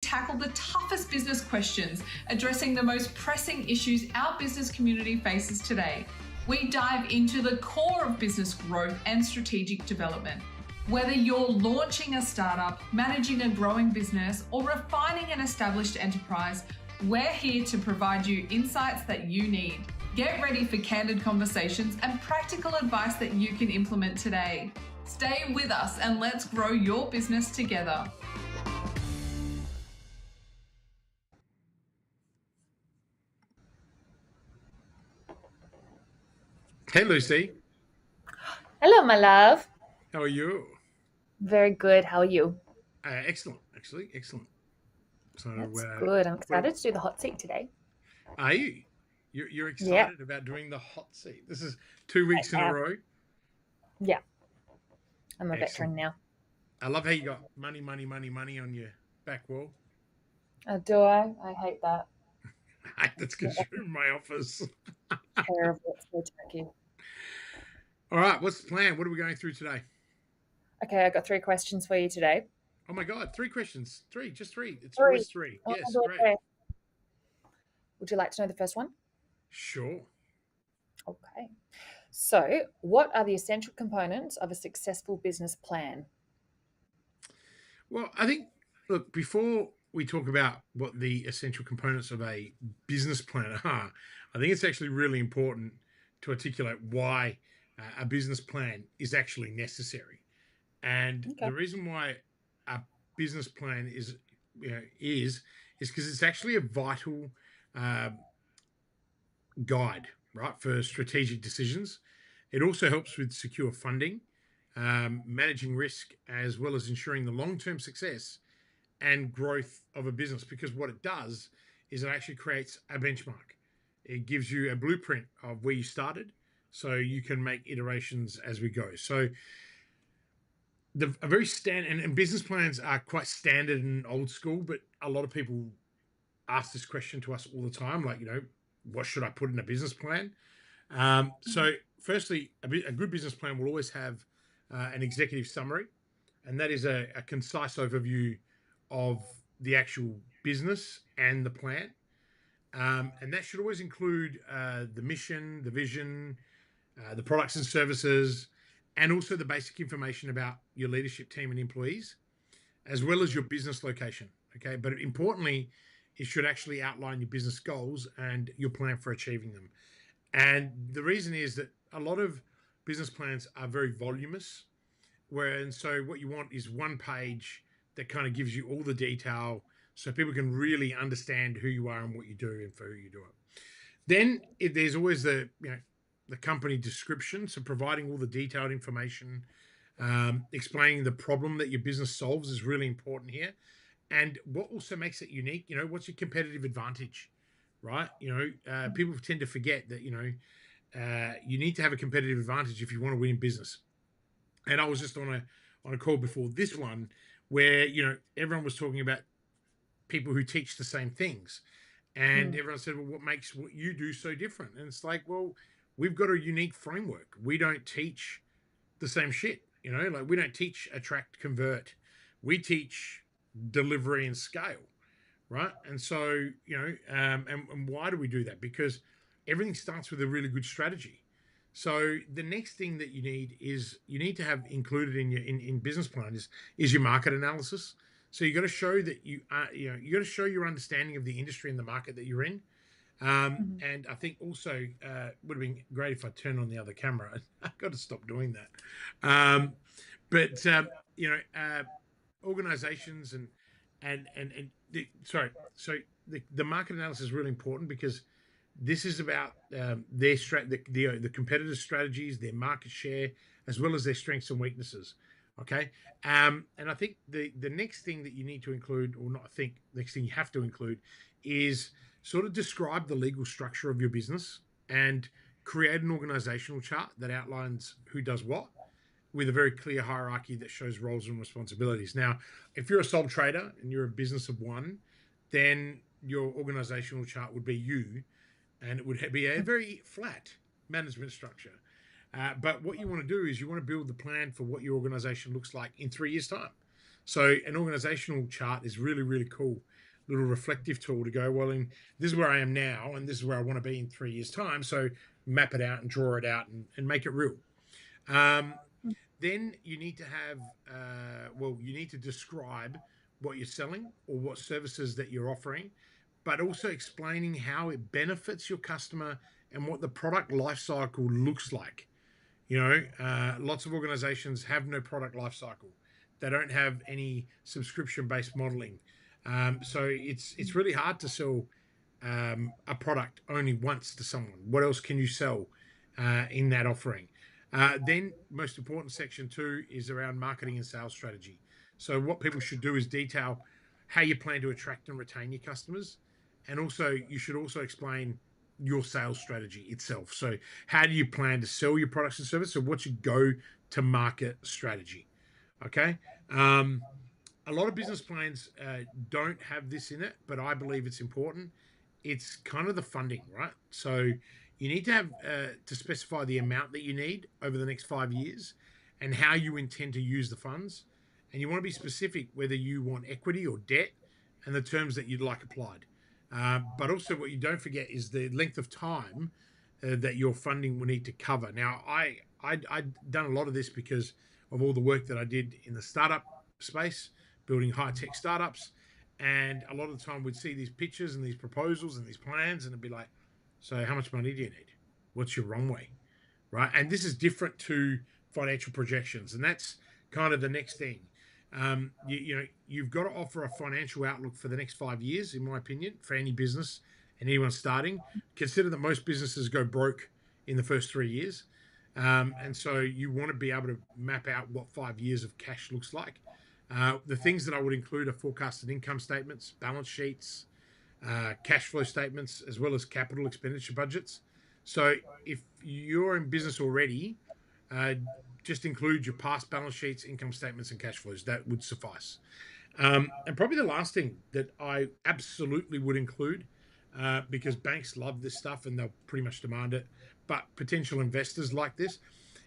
tackle the toughest business questions, addressing the most pressing issues our business community faces today. We dive into the core of business growth and strategic development. Whether you're launching a startup, managing a growing business, or refining an established enterprise, we're here to provide you insights that you need. Get ready for candid conversations and practical advice that you can implement today. Stay with us and let's grow your business together. Hey, Lucy. Hello, my love. How are you? Very good. How are you? Excellent, actually, excellent. So, That's good. I'm excited to do the hot seat today. Are you? You're Yeah, excited about doing the hot seat. This is 2 weeks in a am. row. Yeah, I'm a Excellent. veteran now. I love how you got money on your back wall. Do I? I hate that. That's because you're in my office. Terrible. It's so tacky. All right, what's the plan? What are we going through today? Okay, I got 3 questions for you today. Oh my God, 3 questions. Just three. It's 3. always 3. Oh, Yes, my God, great. okay. Would you like to know the first one? Sure. Okay. So, what are the essential components of a successful business plan? Well, I think, look, before we talk about what the essential components of a business plan are, I think it's actually really important to articulate why a business plan is actually necessary. And Okay. the reason why a business plan is because it's actually a vital guide, right, for strategic decisions. It also helps with secure funding, managing risk, as well as ensuring the long-term success and growth of a business. Because what it does is it actually creates a benchmark. It gives you a blueprint of where you started, so you can make iterations as we go. So a very standard, and business plans are quite standard and old school, but a lot of people ask this question to us all the time, like, what should I put in a business plan? So firstly, a good business plan will always have an executive summary, and that is a concise overview of the actual business and the plan. And that should always include the mission, the vision, the products and services, and also the basic information about your leadership team and employees, as well as your business location. Okay, but importantly, it should actually outline your business goals and your plan for achieving them. And the reason is that a lot of business plans are very voluminous, and so what you want is one page that kind of gives you all the detail so people can really understand who you are and what you do and for who you do it. Then there's always the company description, so providing all the detailed information, explaining the problem that your business solves is really important here. And what also makes it unique, what's your competitive advantage, right? People tend to forget that, you need to have a competitive advantage if you want to win in business. And I was just on a call before this one where, everyone was talking about people who teach the same things. And everyone said, well, what makes what you do so different? And it's like, well, we've got a unique framework. We don't teach the same shit, like we don't teach attract, convert. We teach delivery and scale, right? And so, and why do we do that? Because everything starts with a really good strategy. So the next thing that you need to have included in your in business plan is your market analysis. So you got to show that you got to show your understanding of the industry and the market that you're in. And I think also would have been great if I turned on the other camera. I've got to stop doing that. Organizations the market analysis is really important because this is about the competitors' strategies, their market share, as well as their strengths and weaknesses. Okay, and I think the next thing that you need to include, or not, I think next thing you have to include, is sort of describe the legal structure of your business and create an organizational chart that outlines who does what, with a very clear hierarchy that shows roles and responsibilities. Now, if you're a sole trader and you're a business of one, then your organizational chart would be you, and it would be a very flat management structure. But what you want to do is you want to build the plan for what your organization looks like in 3 years' time. So an organizational chart is really, really cool. Little reflective tool to go, well, this is where I am now, and this is where I want to be in 3 years' time. So map it out and draw it out and make it real. Then you need to have, you need to describe what you're selling or what services that you're offering, but also explaining how it benefits your customer and what the product life cycle looks like. Lots of organizations have no product life cycle. They don't have any subscription-based modeling. So it's really hard to sell a product only once to someone. What else can you sell in that offering? Then, most important, section 2 is around marketing and sales strategy. So what people should do is detail how you plan to attract and retain your customers, and also you should also explain your sales strategy itself. So how do you plan to sell your products and services? So what's your go-to-market strategy? Okay. A lot of business plans don't have this in it, but I believe it's important. It's kind of the funding, right? So you need to have to specify the amount that you need over the next 5 years and how you intend to use the funds. And you want to be specific whether you want equity or debt and the terms that you'd like applied. But also what you don't forget is the length of time that your funding will need to cover. Now, I'd done a lot of this because of all the work that I did in the startup space, building high-tech startups. And a lot of the time we'd see these pictures and these proposals and these plans, and it'd be like, so how much money do you need? What's your runway? Right? And this is different to financial projections. And that's kind of the next thing. You've got to offer a financial outlook for the next 5 years, in my opinion, for any business and anyone starting. Consider that most businesses go broke in the first 3 years. And so you want to be able to map out what 5 years of cash looks like. The things that I would include are forecasted income statements, balance sheets, cash flow statements, as well as capital expenditure budgets. So if you're in business already, just include your past balance sheets, income statements, and cash flows. That would suffice. And probably the last thing that I absolutely would include, because banks love this stuff and they'll pretty much demand it, but potential investors like this,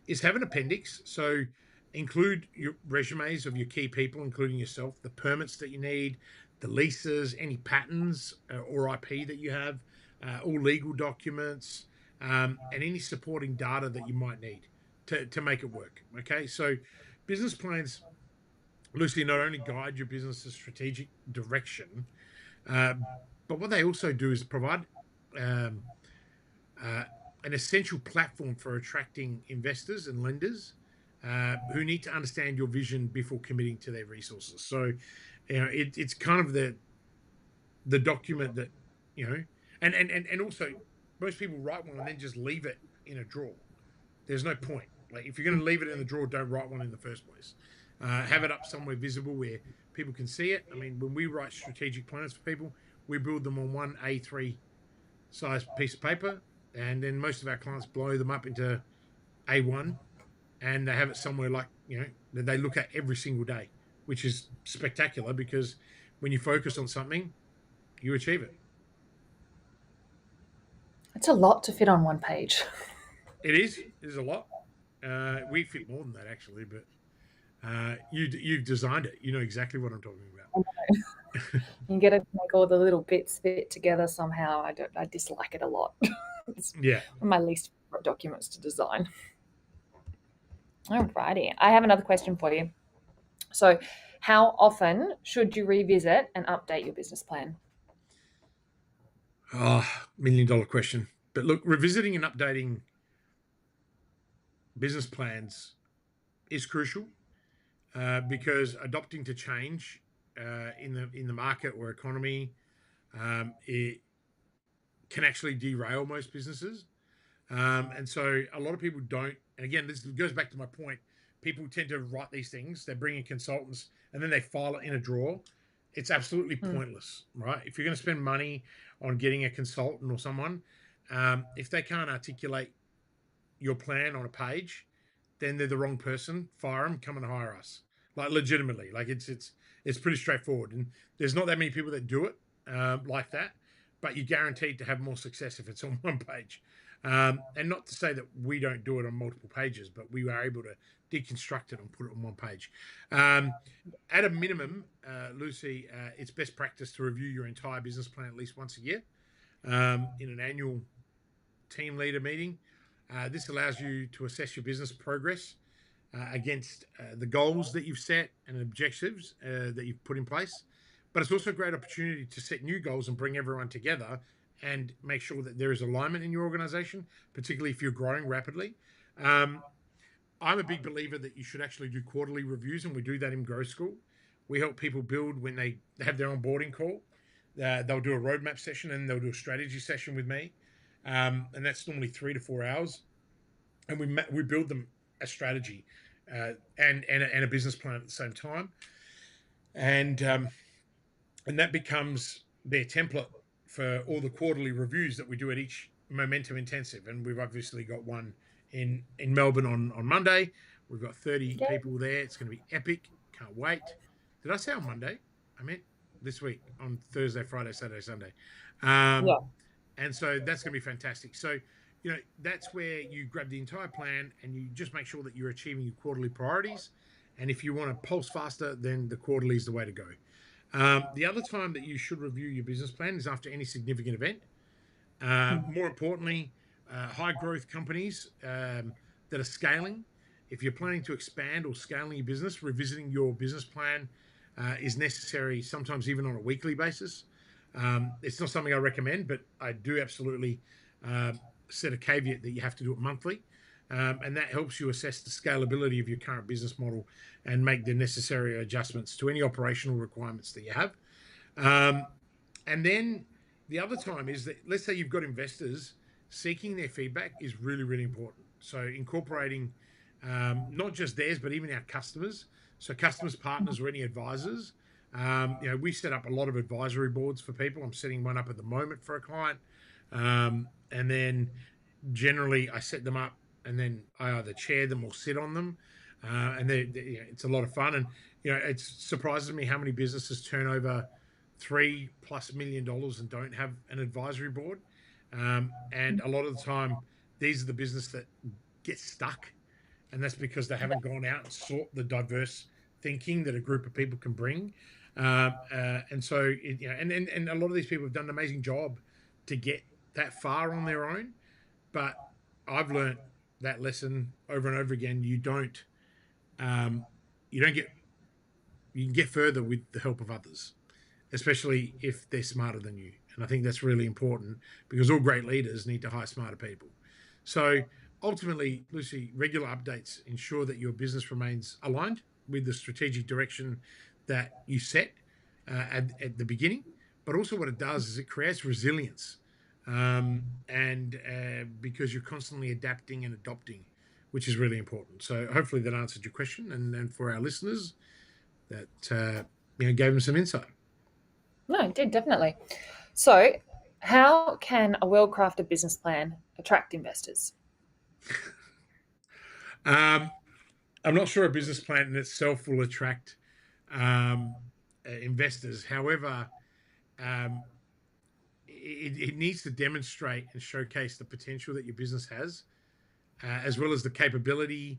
is have an appendix. So include your resumes of your key people, including yourself, the permits that you need, the leases, any patents or IP that you have, all legal documents, and any supporting data that you might need to make it work. Okay, so business plans, Lucy, not only guide your business's strategic direction, but what they also do is provide an essential platform for attracting investors and lenders who need to understand your vision before committing to their resources. So, it's kind of the document that, and also most people write one and then just leave it in a drawer. There's no point. Like, if you're going to leave it in the drawer, don't write one in the first place. Have it up somewhere visible where people can see it. I mean, when we write strategic plans for people, we build them on one A3 size piece of paper, and then most of our clients blow them up into A1, and they have it somewhere that they look at every single day, which is spectacular because when you focus on something, you achieve it. It's a lot to fit on one page. It is. It is a lot. We fit more than that, actually, but you've designed it. You know exactly what I'm talking about. You get to make all the little bits fit together somehow. I dislike it a lot. It's Yeah. one of my least favorite documents to design. Alrighty. I have another question for you. So, how often should you revisit and update your business plan? $1 million question. But look, revisiting and updating business plans is crucial because adopting to change in the market or economy, it can actually derail most businesses. And so a lot of people don't. And again, this goes back to my point. People tend to write these things. They bring in consultants and then they file it in a drawer. It's absolutely pointless, right? If you're going to spend money on getting a consultant or someone, if they can't articulate your plan on a page, then they're the wrong person. Fire them, come and hire us. Like, legitimately, like it's pretty straightforward. And there's not that many people that do it like that, but you're guaranteed to have more success if it's on one page. And not to say that we don't do it on multiple pages, but we were able to deconstruct it and put it on one page. At a minimum, Lucy, it's best practice to review your entire business plan at least once a year in an annual team leader meeting. This allows you to assess your business progress against the goals that you've set and objectives that you've put in place. But it's also a great opportunity to set new goals and bring everyone together and make sure that there is alignment in your organization, particularly if you're growing rapidly. I'm a big believer that you should actually do quarterly reviews, and we do that in Grow School. We help people build when they have their onboarding call. They'll do a roadmap session and they'll do a strategy session with me. And that's normally 3 to 4 hours. And we build them a strategy and a business plan at the same time. And that becomes their template for all the quarterly reviews that we do at each Momentum Intensive. And we've obviously got one in Melbourne on Monday. We've got 30 people there. It's going to be epic. Can't wait. Did I say on Monday? I meant this week on Thursday, Friday, Saturday, Sunday. Yeah. And so that's going to be fantastic. So, that's where you grab the entire plan and you just make sure that you're achieving your quarterly priorities. And if you want to pulse faster, then the quarterly is the way to go. The other time that you should review your business plan is after any significant event. More importantly, high growth companies that are scaling. If you're planning to expand or scaling your business, revisiting your business plan is necessary, sometimes even on a weekly basis. It's not something I recommend, but I do absolutely set a caveat that you have to do it monthly. And that helps you assess the scalability of your current business model and make the necessary adjustments to any operational requirements that you have. And then the other time is that, let's say you've got investors, seeking their feedback is really, really important. So incorporating not just theirs, but even our customers. So customers, partners, or any advisors. We set up a lot of advisory boards for people. I'm setting one up at the moment for a client. And then generally I set them up and then I either chair them or sit on them. And it's a lot of fun. And, it surprises me how many businesses turn over $3+ million and don't have an advisory board. And a lot of the time, these are the business that get stuck. And that's because they haven't gone out and sought the diverse thinking that a group of people can bring. And so, and a lot of these people have done an amazing job to get that far on their own. But I've learned that lesson over and over again. You can get further with the help of others, especially if they're smarter than you. And I think that's really important because all great leaders need to hire smarter people. So ultimately, Lucy, regular updates ensure that your business remains aligned with the strategic direction that you set at the beginning. But also what it does is it creates resilience. Because you're constantly adapting and adopting, which is really important. So hopefully that answered your question. And for our listeners, that gave them some insight. No, it did, definitely. So how can a well-crafted business plan attract investors? I'm not sure a business plan in itself will attract investors. However, it needs to demonstrate and showcase the potential that your business has, as well as the capability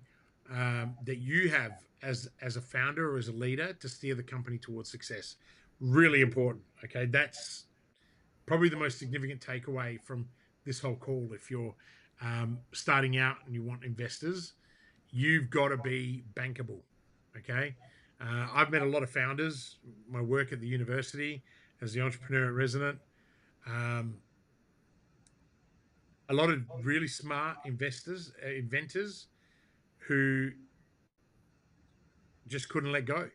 that you have as a founder or as a leader to steer the company towards success. Really important. Okay, that's probably the most significant takeaway from this whole call. If you're starting out and you want investors, you've got to be bankable. Okay, I've met a lot of founders. My work at the university as the entrepreneur in resident. A lot of really smart inventors who just couldn't let go.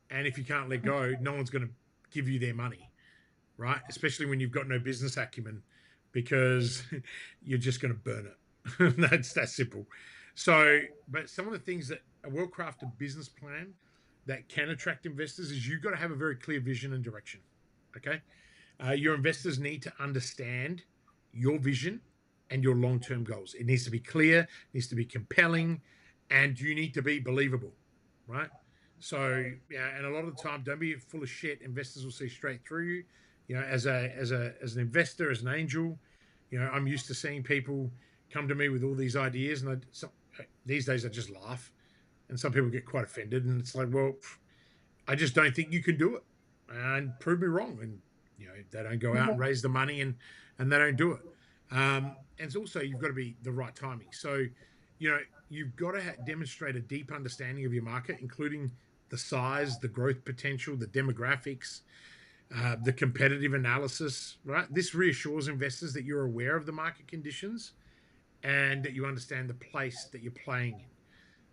And if you can't let go, no one's going to give you their money, right? Especially when you've got no business acumen, because you're just going to burn it. That's that simple. So, but some of the things that a well-crafted business plan that can attract investors is you've got to have a very clear vision and direction. Okay. Your investors need to understand your vision and your long-term goals. It needs to be clear, it needs to be compelling, and you need to be believable, right? So, and a lot of the time, don't be full of shit. Investors will see straight through you. As an investor, as an angel, I'm used to seeing people come to me with all these ideas, and these days I just laugh, and some people get quite offended, and it's like, well, I just don't think you can do it, and prove me wrong. And they don't go out and raise the money, and they don't do it. And it's also, you've got to be the right timing. So, you've got to demonstrate a deep understanding of your market, including the size, the growth potential, the demographics, the competitive analysis. Right, this reassures investors that you're aware of the market conditions and that you understand the place that you're playing in.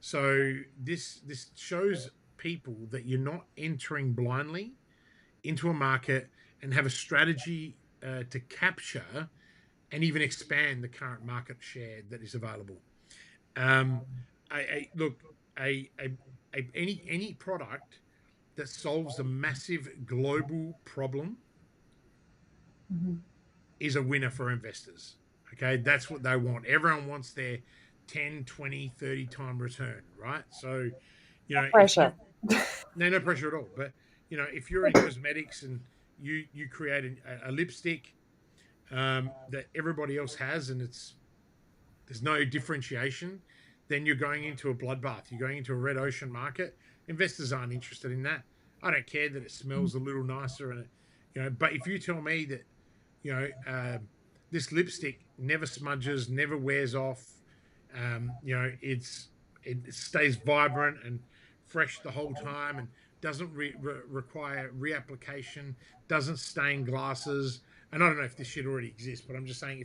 So this shows people that you're not entering blindly into a market, and have a strategy to capture and even expand the current market share that is available. Um, look, any product that solves a massive global problem is a winner for investors. Okay, that's what they want. Everyone wants their 10, 20, 30 time return, right? So, if you Pressure. no pressure at all. But if you're in cosmetics and you create a lipstick that everybody else has, and there's no differentiation, then you're going into a bloodbath. You're going into a red ocean market. Investors aren't interested in that. I don't care that it smells a little nicer, and But if you tell me that you know this lipstick never smudges, never wears off, it stays vibrant and fresh the whole time, and doesn't require reapplication, doesn't stain glasses. And I don't know if this shit already exists, but I'm just saying,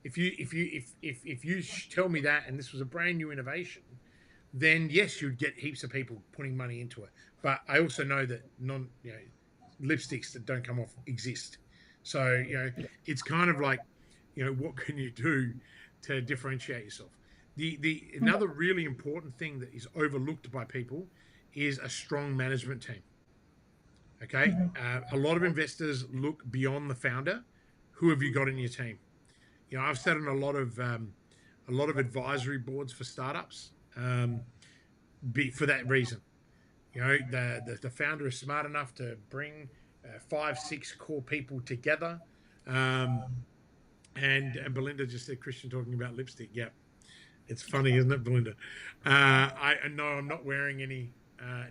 if you tell me that, and this was a brand new innovation, then yes, you'd get heaps of people putting money into it. But I also know that lipsticks that don't come off exist. So it's kind of like, what can you do to differentiate yourself? The another really important thing that is overlooked by people is a strong management team. Okay, a lot of investors look beyond the founder. Who have you got in your team? I've sat on a lot of advisory boards for startups, for that reason. The founder is smart enough to bring 5, 6 core people together. And Belinda just said, Kristian talking about lipstick. Yeah, it's funny, isn't it, Belinda? I know I'm not wearing any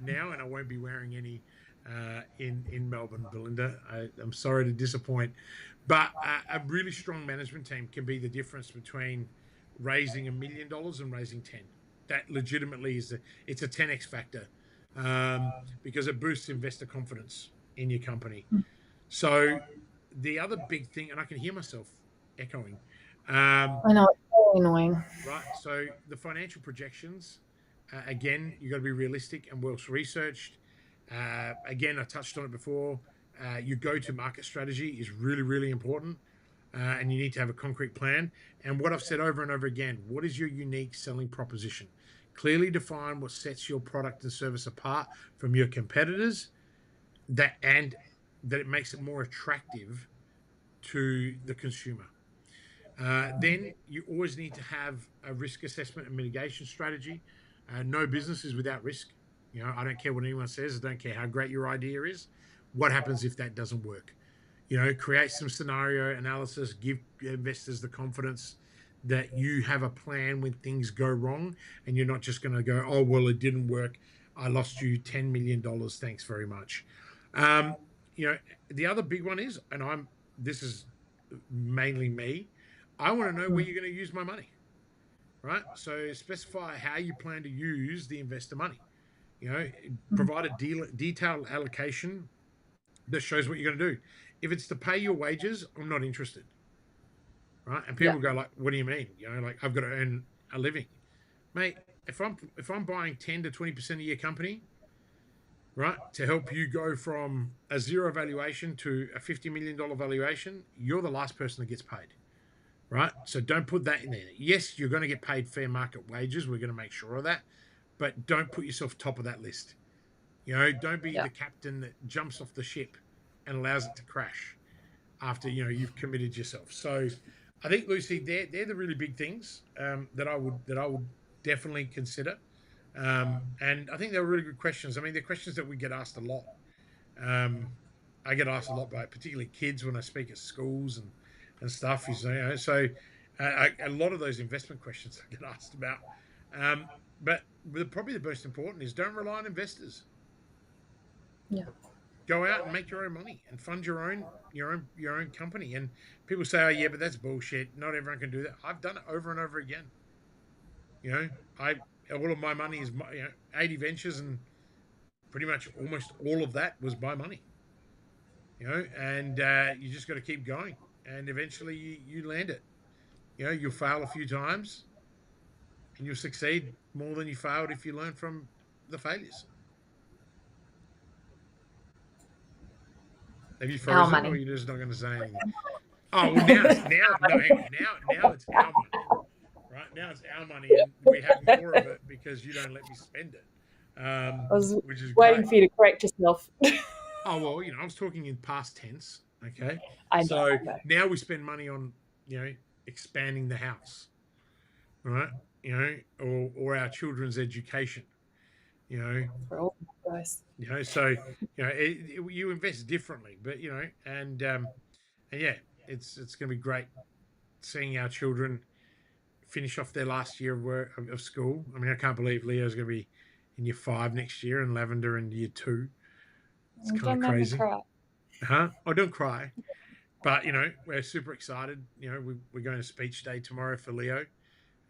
now, and I won't be wearing any in Melbourne, Belinda. I'm sorry to disappoint, but a really strong management team can be the difference between raising $1 million and raising 10. That legitimately it's a 10x factor, because it boosts investor confidence in your company. So the other big thing, and I can hear myself echoing, I know, it's very annoying. right? So the financial projections, again, you got to be realistic and well researched. Again, I touched on it before. Your go-to-market strategy is really, really important, and you need to have a concrete plan. And what I've said over and over again: what is your unique selling proposition? Clearly define what sets your product and service apart from your competitors, and that it makes it more attractive to the consumer. Then you always need to have a risk assessment and mitigation strategy. No business is without risk. I don't care what anyone says. I don't care how great your idea is. What happens if that doesn't work? Create some scenario analysis, give investors the confidence that you have a plan when things go wrong, and you're not just going to go, oh, well, it didn't work. I lost you $10 million. Thanks very much. The other big one is, and this is mainly me, I want to know where you're going to use my money, right? So specify how you plan to use the investor money. Provide a detailed allocation that shows what you're going to do. If it's to pay your wages, I'm not interested, right? And people go like, "What do you mean? Like I've got to earn a living, mate. If I'm buying 10 to 20% of your company, right, to help you go from a zero valuation to a $50 million valuation, you're the last person that gets paid." Right? So don't put that in there. Yes, you're going to get paid fair market wages. We're going to make sure of that. But don't put yourself top of that list. Don't be the captain that jumps off the ship and allows it to crash after, you've committed yourself. So I think, Lucy, they're the really big things that I would definitely consider. And I think they're really good questions. I mean, they're questions that we get asked a lot. I get asked a lot by particularly kids when I speak at schools, and stuff. So a lot of those investment questions I get asked about. But probably the most important is don't rely on investors. Yeah. Go out and make your own money and fund your own company. And people say, "Oh yeah, but that's bullshit. Not everyone can do that." I've done it over and over again. All of my money is 80 ventures, and pretty much almost all of that was my money. And you just got to keep going, and eventually you land it. You'll fail a few times, and you'll succeed more than you failed if you learn from the failures. Have you Our frozen, money. or you're just not going to say anything? Oh, well, now it's our money, right? Now it's our money, and we have more of it because you don't let me spend it, I was which is waiting great. for you to correct yourself. Oh, well, I was talking in past tense, okay? I So know. now we spend money on, expanding the house, right? Or our children's education, For all guys. so, you invest differently, but, and yeah, it's going to be great seeing our children finish off their last year of school. I mean, I can't believe Leo's going to be in year 5 next year and Lavender in year 2. It's kind of crazy. Huh? I don't cry. But, we're super excited. We're going to speech day tomorrow for Leo.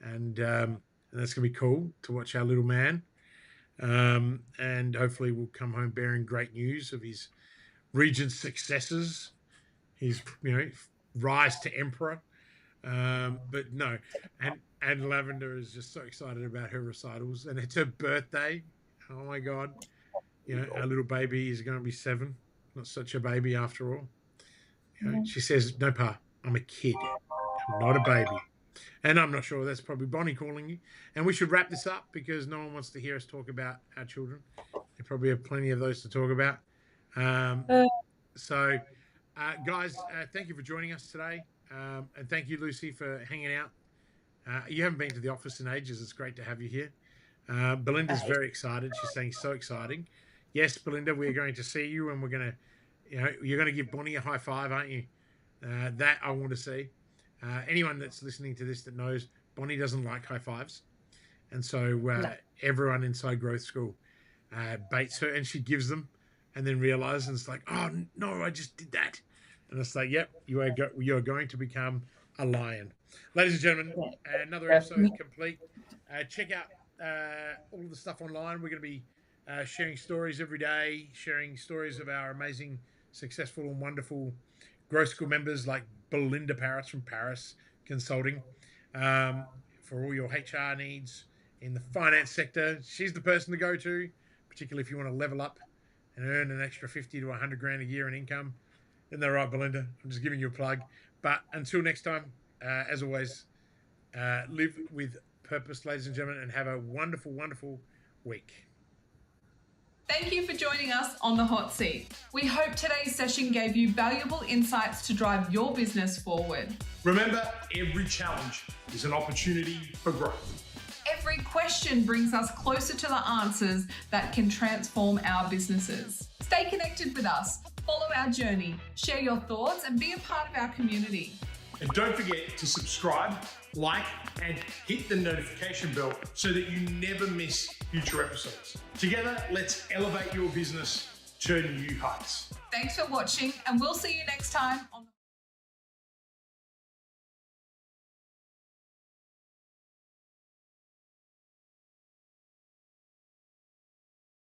And that's going to be cool to watch our little man. And hopefully we'll come home bearing great news of his region's successes, his, rise to emperor. But no, and Lavender is just so excited about her recitals, and it's her birthday. Oh my God. Our little baby is going to be 7. Not such a baby after all. She says, "No, Pa, I'm a kid. I'm not a baby." And I'm not sure. That's probably Bonnie calling you. And we should wrap this up because no one wants to hear us talk about our children. They probably have plenty of those to talk about. So, guys, thank you for joining us today. And thank you, Lucy, for hanging out. You haven't been to the office in ages. It's great to have you here. Belinda's very excited. She's saying so exciting. Yes, Belinda, we're going to see you, and we're going to, you're going to give Bonnie a high five, aren't you? That I want to see. Anyone that's listening to this that knows Bonnie doesn't like high fives. And so everyone inside Growth School baits her, and she gives them and then realizes, and it's like, "Oh, no, I just did that." And it's like, "Yep, you are going to become a lion." Ladies and gentlemen, another episode complete. Check out all of the stuff online. We're going to be sharing stories every day, sharing stories of our amazing, successful and wonderful Growth School members like Belinda Paris from Paris Consulting, for all your HR needs in the finance sector. She's the person to go to, particularly if you want to level up and earn an extra 50 to 100 grand a year in income. Isn't that right, Belinda? I'm just giving you a plug. But until next time, as always, live with purpose, ladies and gentlemen, and have a wonderful, wonderful week. Thank you for joining us on the hot seat. We hope today's session gave you valuable insights to drive your business forward. Remember, every challenge is an opportunity for growth. Every question brings us closer to the answers that can transform our businesses. Stay connected with us, follow our journey, share your thoughts, and be a part of our community. And don't forget to subscribe, like, and hit the notification bell so that you never miss future episodes. Together, let's elevate your business to new heights. Thanks for watching, and we'll see you next time on